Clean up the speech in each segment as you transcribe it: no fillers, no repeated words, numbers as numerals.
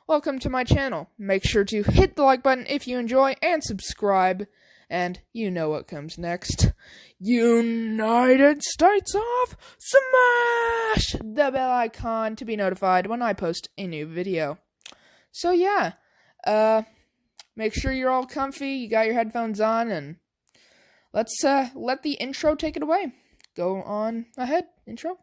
welcome to my channel. Make sure to hit the like button if you enjoy and subscribe. And you know what comes next. United States of Smash the bell icon to be notified when I post a new video. So yeah, make sure you're all comfy, you got your headphones on, and let's let the intro take it away. Go on ahead, intro.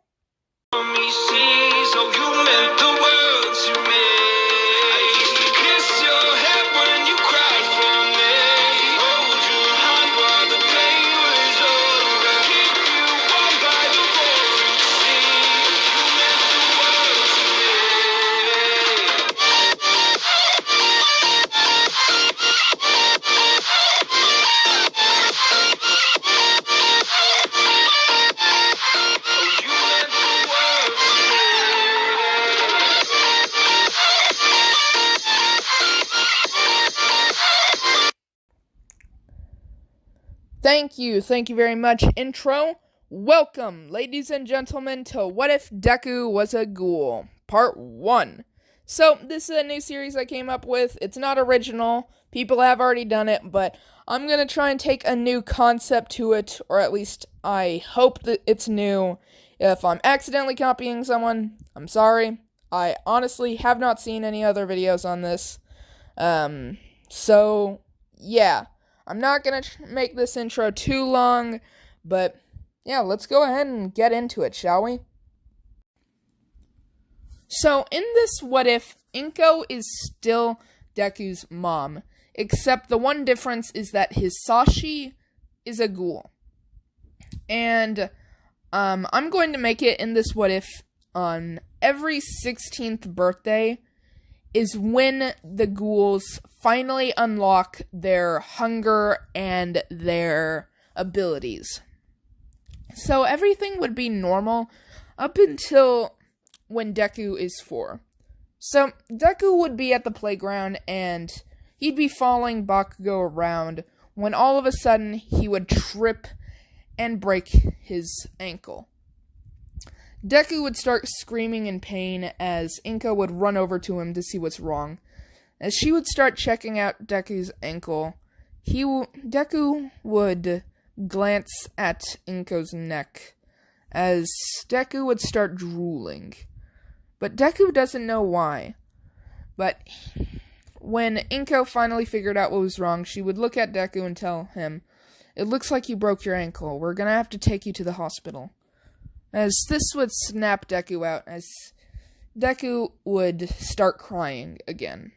Thank you very much, intro. Welcome, ladies and gentlemen, to What If Deku Was a Ghoul, Part 1. So, this is a new series I came up with. It's not original. People have already done it, but I'm going to try and take a new concept to it, or at least I hope that it's new. If I'm accidentally copying someone, I'm sorry. I honestly have not seen any other videos on this. So, yeah. I'm not going to make this intro too long, but yeah, let's go ahead and get into it, shall we? So, in this What If, Inko is still Deku's mom, except the one difference is that Hisashi is a ghoul. And I'm going to make it in this What If on every 16th birthday is when the ghouls finally unlock their hunger and their abilities. So everything would be normal up until when Deku is 4. So Deku would be at the playground and he'd be following Bakugo around when all of a sudden he would trip and break his ankle. Deku would start screaming in pain as Inko would run over to him to see what's wrong. As she would start checking out Deku's ankle, Deku would glance at Inko's neck as Deku would start drooling. But Deku doesn't know why. But when Inko finally figured out what was wrong, she would look at Deku and tell him, "It looks like you broke your ankle. We're gonna have to take you to the hospital." As this would snap Deku out, as Deku would start crying again.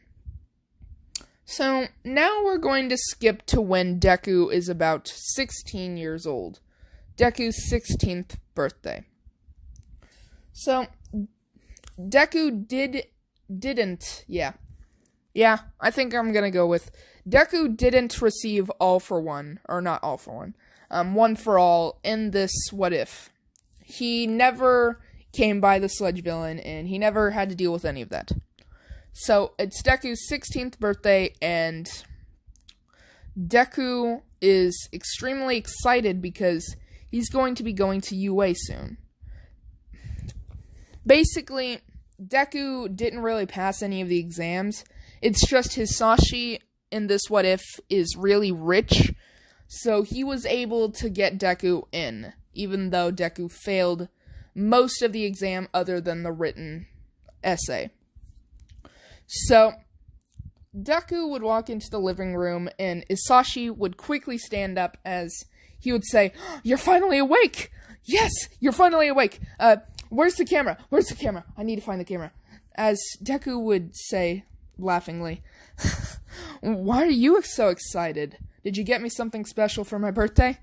So, now we're going to skip to when Deku is about 16 years old. Deku's 16th birthday. So, Deku didn't, I think I'm gonna go with Deku didn't receive all for one, or not all for one, one for all in this What If. He never came by the sludge villain, and he never had to deal with any of that. So, it's Deku's 16th birthday, and Deku is extremely excited because he's going to be going to UA soon. Basically, Deku didn't really pass any of the exams. It's just Hisashi in this What If is really rich, so he was able to get Deku in, even though Deku failed most of the exam other than the written essay. So, Deku would walk into the living room, and Hisashi would quickly stand up as he would say, "You're finally awake! Yes, you're finally awake! Where's the camera? Where's the camera? I need to find the camera." As Deku would say, laughingly, "Why are you so excited? Did you get me something special for my birthday?"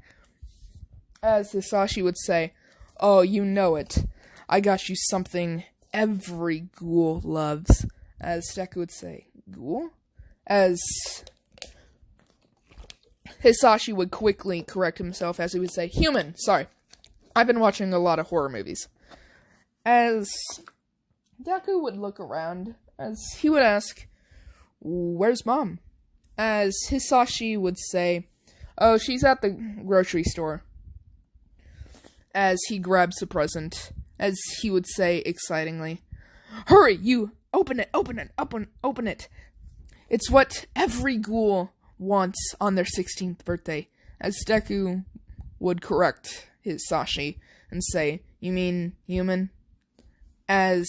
As Hisashi would say, "Oh, you know it. I got you something every ghoul loves." As Deku would say, "Ghoul?" As Hisashi would quickly correct himself as he would say, "Human, sorry. I've been watching a lot of horror movies." As Deku would look around, as he would ask, "Where's Mom?" As Hisashi would say, "Oh, she's at the grocery store." As he grabs the present, as he would say excitingly, "Hurry, you open it, open it. It's what every ghoul wants on their 16th birthday. As Deku would correct his Sashi and say, you mean human? As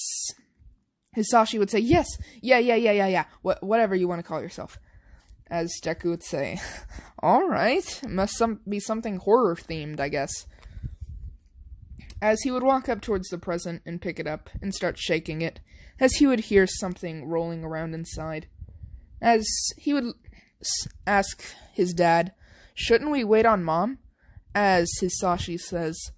Hisashi would say, yes, yeah, whatever you want to call yourself. As Deku would say, alright, must be something horror-themed, I guess. As he would walk up towards the present and pick it up and start shaking it, as he would hear something rolling around inside. As he would ask his dad, shouldn't we wait on Mom? As Hisashi says,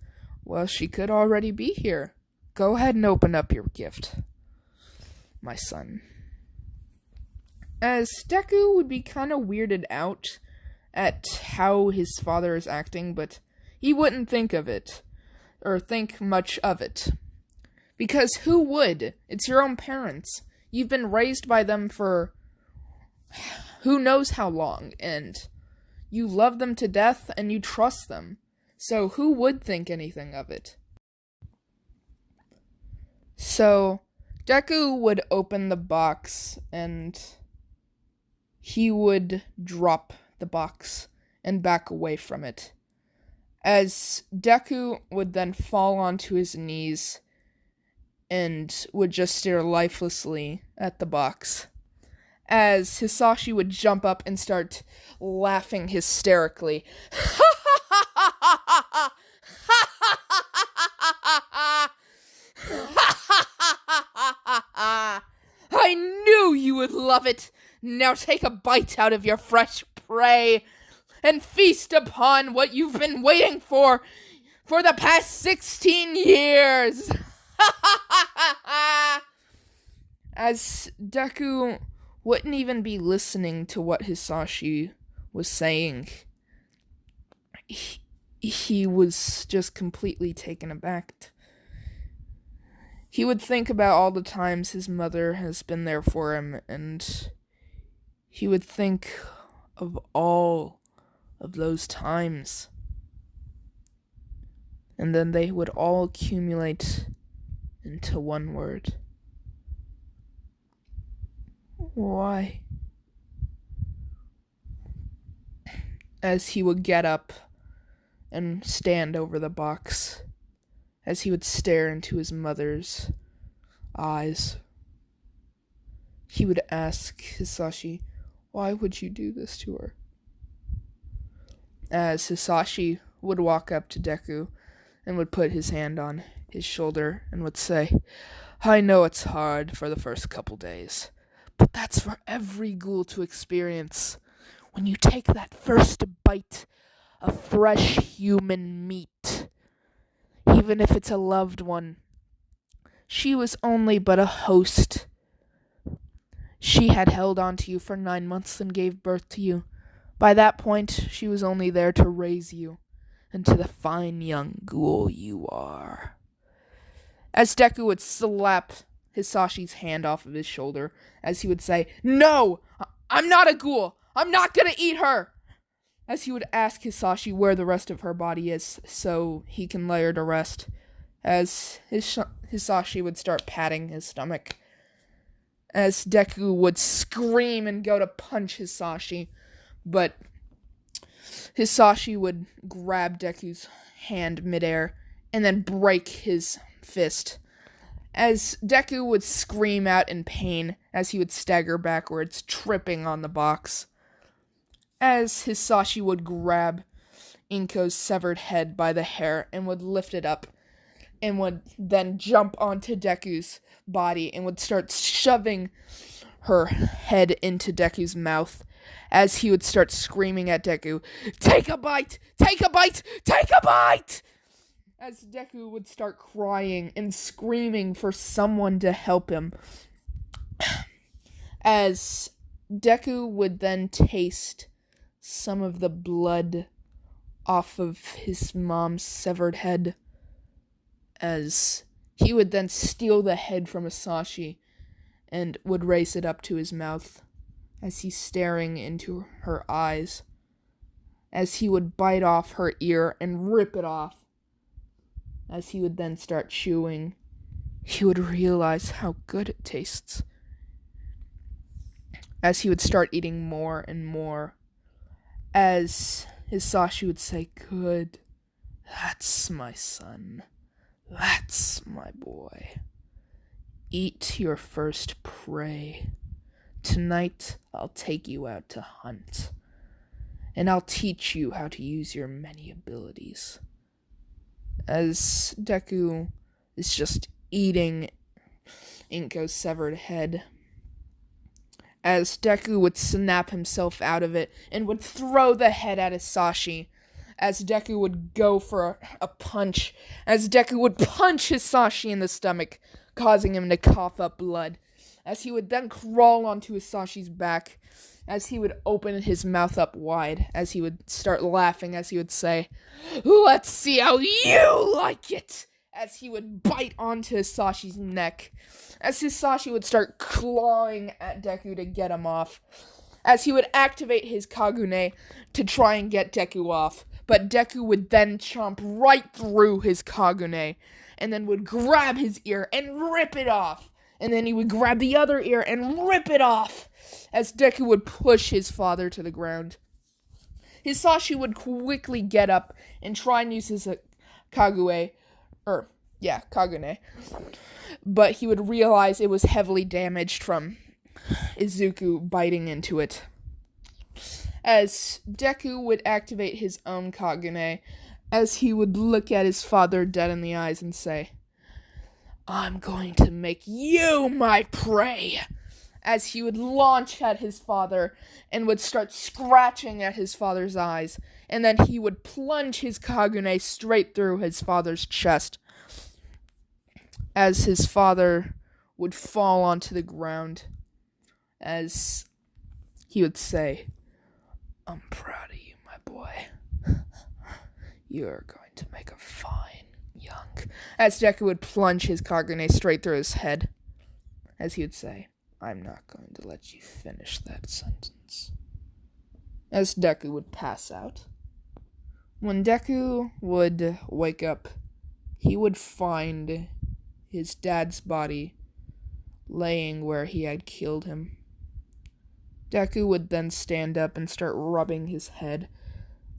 well, she could already be here. Go ahead and open up your gift, my son. As Deku would be kind of weirded out at how his father is acting, but he wouldn't think of it, or think much of it. Because who would? It's your own parents. You've been raised by them for who knows how long, and you love them to death, and you trust them. So who would think anything of it? So Deku would open the box, and he would drop the box and back away from it. As Deku would then fall onto his knees and would just stare lifelessly at the box. As Hisashi would jump up and start laughing hysterically. I knew you would love it. Now take a bite out of your fresh prey and feast upon what you've been waiting for the past 16 years. As Deku wouldn't even be listening to what Hisashi was saying, he was just completely taken aback. He would think about all the times his mother has been there for him, and he would think of all of those times. And then they would all accumulate into one word. Why? As he would get up and stand over the box, as he would stare into his mother's eyes, he would ask Hisashi, why would you do this to her? As Hisashi would walk up to Deku and would put his hand on his shoulder and would say, I know it's hard for the first couple days, but that's for every ghoul to experience. When you take that first bite of fresh human meat, even if it's a loved one, she was only but a host. She had held on to you for 9 months and gave birth to you. By that point, she was only there to raise you into the fine young ghoul you are. As Deku would slap Hisashi's hand off of his shoulder, as he would say, no, I'm not a ghoul. I'm not gonna eat her. As he would ask Hisashi where the rest of her body is so he can lay her to rest. As Hisashi would start patting his stomach. As Deku would scream and go to punch Hisashi, but Hisashi would grab Deku's hand midair and then break his fist. As Deku would scream out in pain as he would stagger backwards, tripping on the box. As Hisashi would grab Inko's severed head by the hair and would lift it up and would then jump onto Deku's body and would start shoving her head into Deku's mouth as he would start screaming at Deku, take a bite! Take a bite! Take a bite! As Deku would start crying and screaming for someone to help him. As Deku would then taste some of the blood off of his mom's severed head, as he would then steal the head from Hisashi and would raise it up to his mouth as he's staring into her eyes, as he would bite off her ear and rip it off. As he would then start chewing, he would realize how good it tastes as he would start eating more and more, as his Sashi would say, "Good, that's my son, that's my boy. Eat your first prey. Tonight I'll take you out to hunt, and I'll teach you how to use your many abilities." As Deku is just eating Inko's severed head, as Deku would snap himself out of it and would throw the head at his Sashi, as Deku would go for a punch, as Deku would punch his Sashi in the stomach, causing him to cough up blood, as he would then crawl onto his Sashi's back, as he would open his mouth up wide, as he would start laughing, as he would say, "Let's see how you like it," as he would bite onto his Sashi's neck, as his Sashi would start clawing at Deku to get him off, as he would activate his Kagune to try and get Deku off, but Deku would then chomp right through his Kagune, and then would grab his ear and rip it off, and then he would grab the other ear and rip it off, as Deku would push his father to the ground. His Sashi would quickly get up and try and use his Kagune, but he would realize it was heavily damaged from Izuku biting into it. As Deku would activate his own Kagune, as he would look at his father dead in the eyes and say, "I'm going to make you my prey," as he would launch at his father and would start scratching at his father's eyes, and then he would plunge his Kagune straight through his father's chest, as his father would fall onto the ground, as he would say, "I'm proud of you, my boy. You're going to make a fine young," as Deku would plunge his Kagune straight through his head, as he would say, "I'm not going to let you finish that sentence," as Deku would pass out. When Deku would wake up, he would find his dad's body laying where he had killed him. Deku would then stand up and start rubbing his head,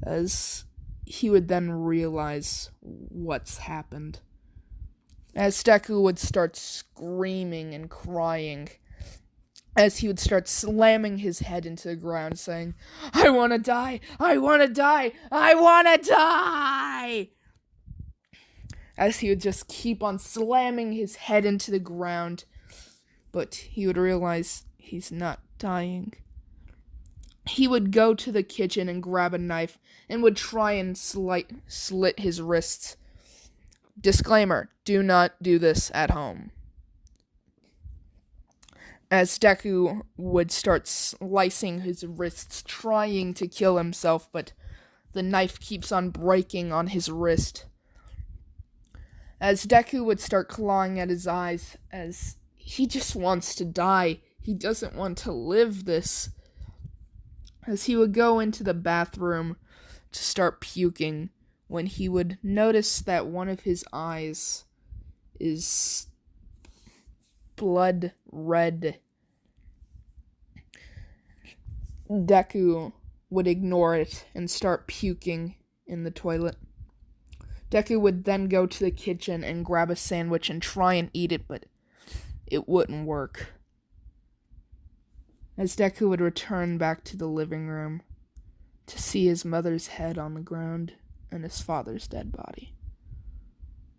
as he would then realize what's happened. As Deku would start screaming and crying, as he would start slamming his head into the ground, saying, "I want to die! I want to die! I want to die!" As he would just keep on slamming his head into the ground, but he would realize he's not dying. He would go to the kitchen and grab a knife and would try and slit his wrists. Disclaimer, do not do this at home. As Deku would start slicing his wrists, trying to kill himself, but the knife keeps on breaking on his wrist. As Deku would start clawing at his eyes, as he just wants to die. He doesn't want to live this. As he would go into the bathroom to start puking, when he would notice that one of his eyes is blood red. Deku would ignore it and start puking in the toilet. Deku would then go to the kitchen and grab a sandwich and try and eat it, but it wouldn't work. As Deku would return back to the living room to see his mother's head on the ground and his father's dead body.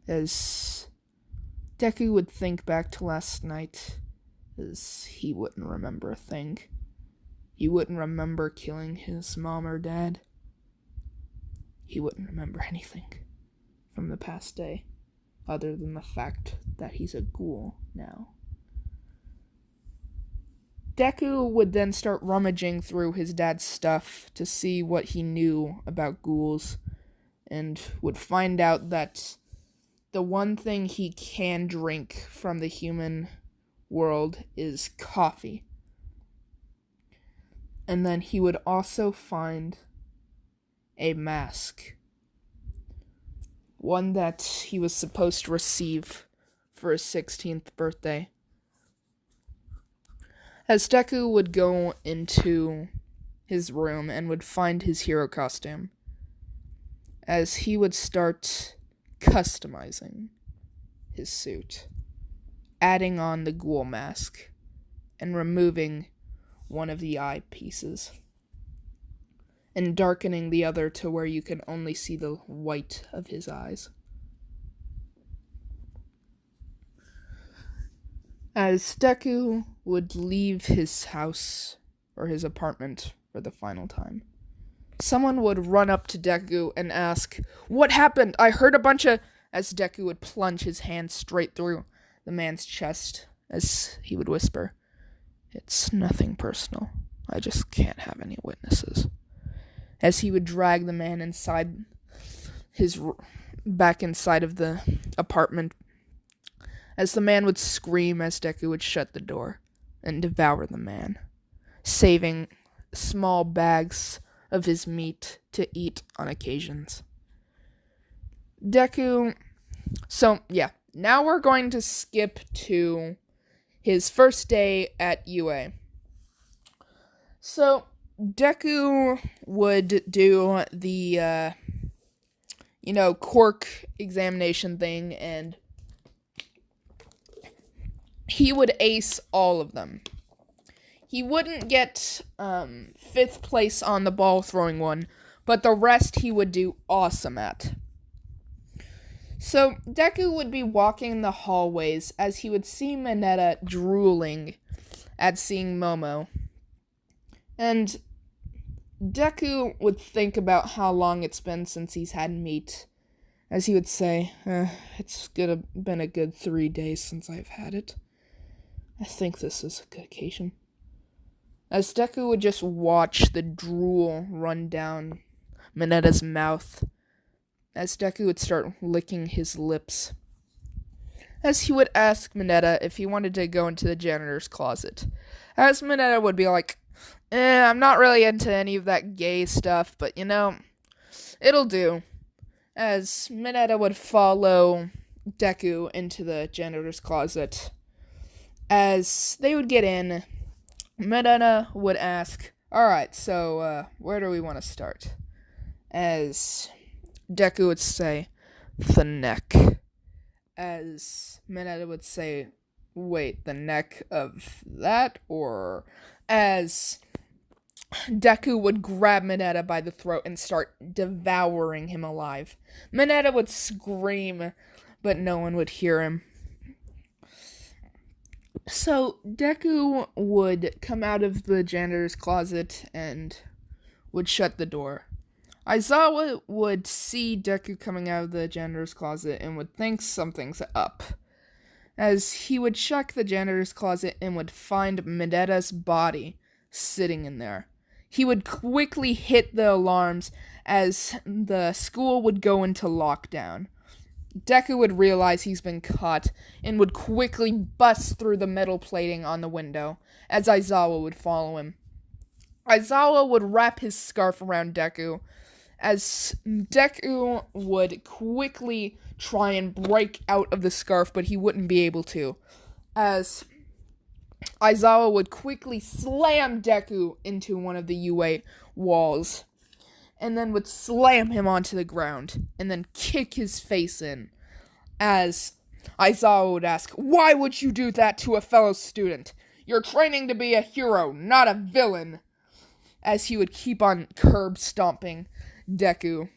As Deku would think back to last night, as he wouldn't remember a thing. He wouldn't remember killing his mom or dad. He wouldn't remember anything from the past day, other than the fact that he's a ghoul now. Deku would then start rummaging through his dad's stuff to see what he knew about ghouls, and would find out that the one thing he can drink from the human world is coffee. And then he would also find a mask. One that he was supposed to receive for his 16th birthday. As Deku would go into his room and would find his hero costume, as he would start customizing his suit, adding on the ghoul mask, and removing one of the eye pieces, and darkening the other to where you can only see the white of his eyes. As Deku would leave his house or his apartment for the final time, someone would run up to Deku and ask, "What happened? I heard a bunch of..." As Deku would plunge his hand straight through the man's chest, as he would whisper, "It's nothing personal. I just can't have any witnesses." As he would drag the man back inside of the apartment, as the man would scream as Deku would shut the door and devour the man, saving small bags of his meat to eat on occasions. Now we're going to skip to his first day at UA. So, Deku would do the, quirk examination thing, and he would ace all of them. He wouldn't get 5th place on the ball throwing one, but the rest he would do awesome at. So, Deku would be walking the hallways as he would see Mineta drooling at seeing Momo. And Deku would think about how long it's been since he's had meat, as he would say, "It's been a good 3 days since I've had it. I think this is a good occasion." As Deku would just watch the drool run down Mineta's mouth, as Deku would start licking his lips, as he would ask Mineta if he wanted to go into the janitor's closet, as Mineta would be like, "I'm not really into any of that gay stuff, but it'll do." As Mineta would follow Deku into the janitor's closet, as they would get in, Mineta would ask, "Alright, so, where do we want to start?" As Deku would say, "The neck." As Mineta would say, "Wait, the neck of that?" Or as Deku would grab Mineta by the throat and start devouring him alive. Mineta would scream, but no one would hear him. So, Deku would come out of the janitor's closet and would shut the door. Aizawa would see Deku coming out of the janitor's closet and would think something's up, as he would check the janitor's closet and would find Mineta's body sitting in there. He would quickly hit the alarms as the school would go into lockdown. Deku would realize he's been caught and would quickly bust through the metal plating on the window, as Aizawa would follow him. Aizawa would wrap his scarf around Deku, as Deku would quickly try and break out of the scarf, but he wouldn't be able to, as Aizawa would quickly slam Deku into one of the UA walls, and then would slam him onto the ground, and then kick his face in, as Aizawa would ask, "Why would you do that to a fellow student? You're training to be a hero, not a villain," as he would keep on curb stomping Deku.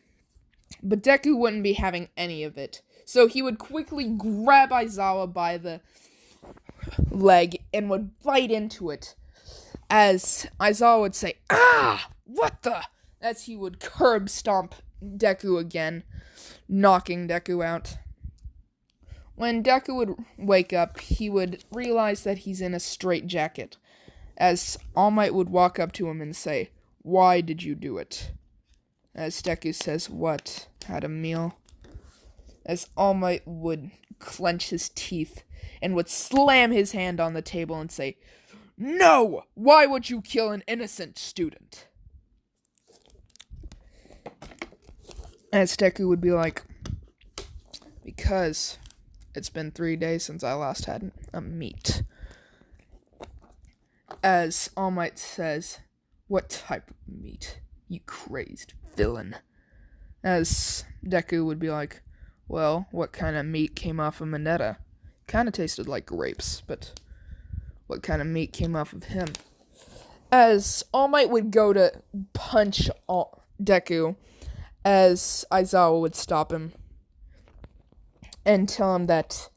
But Deku wouldn't be having any of it, so he would quickly grab Aizawa by the leg and would bite into it, as Aizawa would say, "Ah, what the?" as he would curb stomp Deku again, knocking Deku out. When Deku would wake up, he would realize that he's in a straitjacket, as All Might would walk up to him and say, "Why did you do it?" As Deku says, "What, had a meal?" As All Might would clench his teeth and would slam his hand on the table and say, "No! Why would you kill an innocent student?" As Deku would be like, "Because it's been 3 days since I last had a meat." As All Might says, "What type of meat, you crazed villain?" As Deku would be like, "Well, what kind of meat came off of Mineta? Kind of tasted like grapes, but what kind of meat came off of him?" As All Might would go to punch Deku, as Aizawa would stop him and tell him that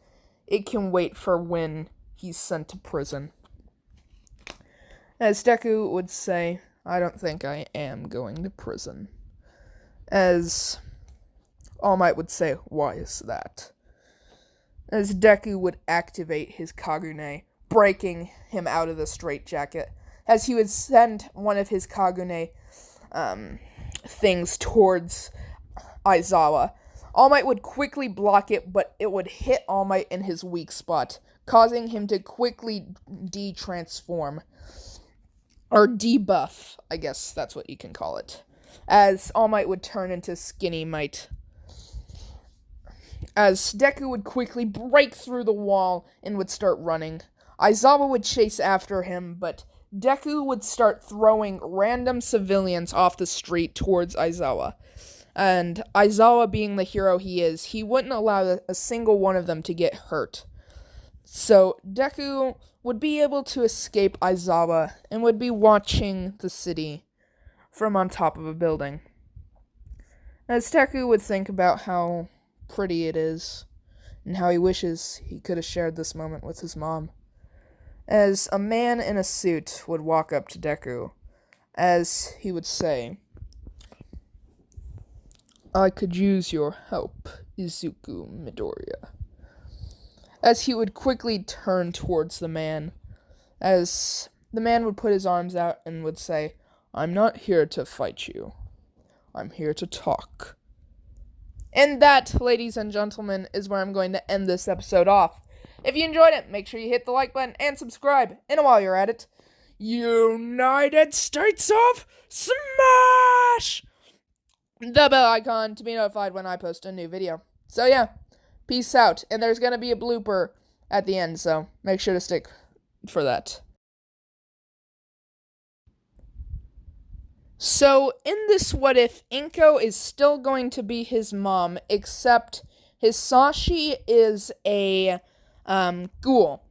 it can wait for when he's sent to prison. As Deku would say, "I don't think I am going to prison." As All Might would say, "Why is that?" As Deku would activate his Kagune, breaking him out of the straitjacket, as he would send one of his Kagune things towards Aizawa. All Might would quickly block it, but it would hit All Might in his weak spot, causing him to quickly de-transform. Or debuff, I guess that's what you can call it. As All Might would turn into Skinny Might. As Deku would quickly break through the wall and would start running. Aizawa would chase after him, but Deku would start throwing random civilians off the street towards Aizawa. And Aizawa, being the hero he is, he wouldn't allow a single one of them to get hurt. So Deku would be able to escape Aizawa and would be watching the city from on top of a building. As Deku would think about how pretty it is and how he wishes he could have shared this moment with his mom. As a man in a suit would walk up to Deku, as he would say, "I could use your help, Izuku Midoriya." As he would quickly turn towards the man, as the man would put his arms out and would say, "I'm not here to fight you. I'm here to talk." And that, ladies and gentlemen, is where I'm going to end this episode off. If you enjoyed it, make sure you hit the like button and subscribe. And while you're at it, United States of Smash! The bell icon to be notified when I post a new video. So yeah, peace out. And there's going to be a blooper at the end, so make sure to stick for that. So, in this what if, Inko is still going to be his mom, except his Sashi is a ghoul.